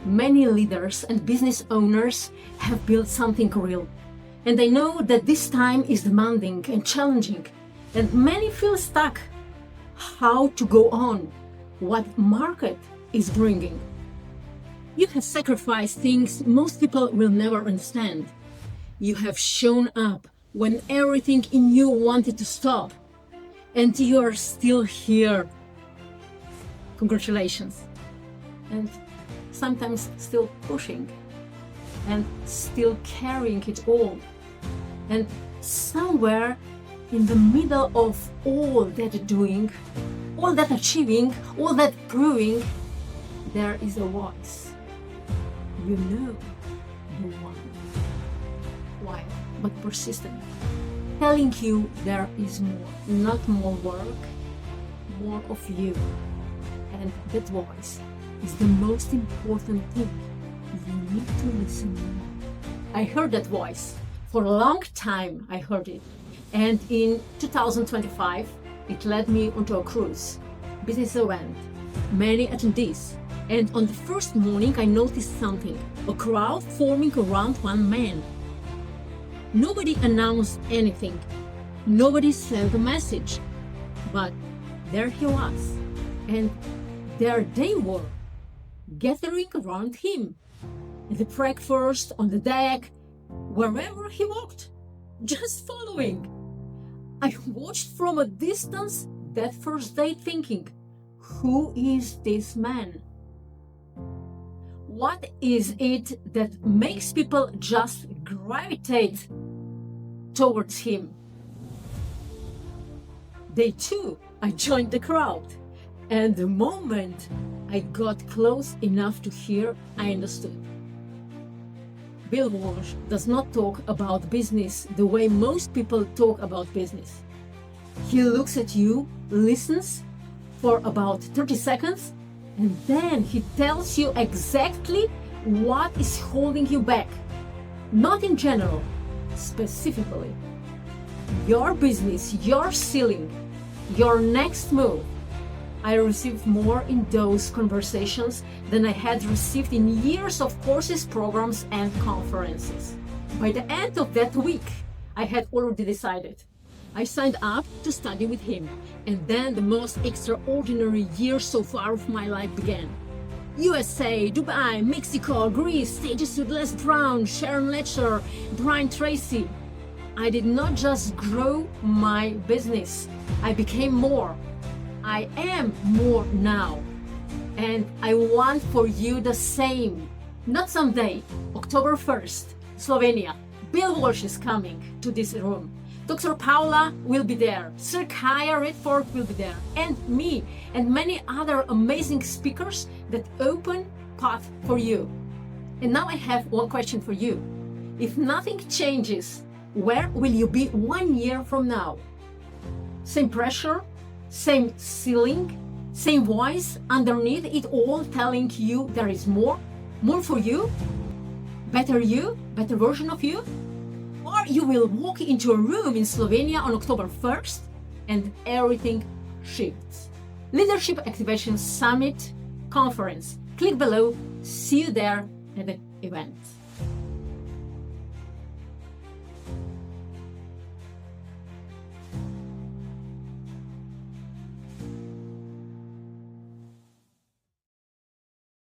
Many leaders and business owners have built something real, and they know that this time is demanding and challenging, and many feel stuck. How to go on? What market is bringing? You have sacrificed things most people will never understand. You have shown up when everything in you wanted to stop, and you are still here. Congratulations. And sometimes still pushing and still carrying it all. And somewhere in the middle of all that doing, all that achieving, all that proving, there is a voice. You know the one. Quiet but persistent, telling you there is more, not more work, more of you. And that voice is the most important thing. You need to listen. I heard that voice. For a long time I heard it. And in 2025, it led me onto a cruise, business event, many attendees. And on the first morning I noticed something, a crowd forming around one man. Nobody announced anything. Nobody sent a message. But there he was. And there they were, gathering around him. At the breakfast, on the deck, wherever he walked, just following. I watched from a distance that first day thinking, who is this man? What is it that makes people just gravitate towards him? Day two, I joined the crowd. And the moment I got close enough to hear, I understood. Bill Walsh does not talk about business the way most people talk about business. He looks at you, listens for about 30 seconds, and then he tells you exactly what is holding you back. Not in general, specifically. Your business, your ceiling, your next move. I received more in those conversations than I had received in years of courses, programs, and conferences. By the end of that week, I had already decided. I signed up to study with him, and then the most extraordinary year so far of my life began. USA, Dubai, Mexico, Greece, stages with Les Brown, Sharon Letcher, Brian Tracy. I did not just grow my business, I became more. I am more now, and I want for you the same. Not someday, October 1st, Slovenia. Bill Walsh is coming to this room. Dr. Paula will be there. Sir Kaya Redford will be there. And me, and many other amazing speakers that open path for you. And now I have one question for you. If nothing changes, where will you be 1 year from now? Same pressure? Same ceiling, same voice underneath it all telling you there is more for you, better version of you? Or you will walk into a room in Slovenia on October 1st and everything shifts. Leadership Activation Summit Conference. Click below. See you there at the event.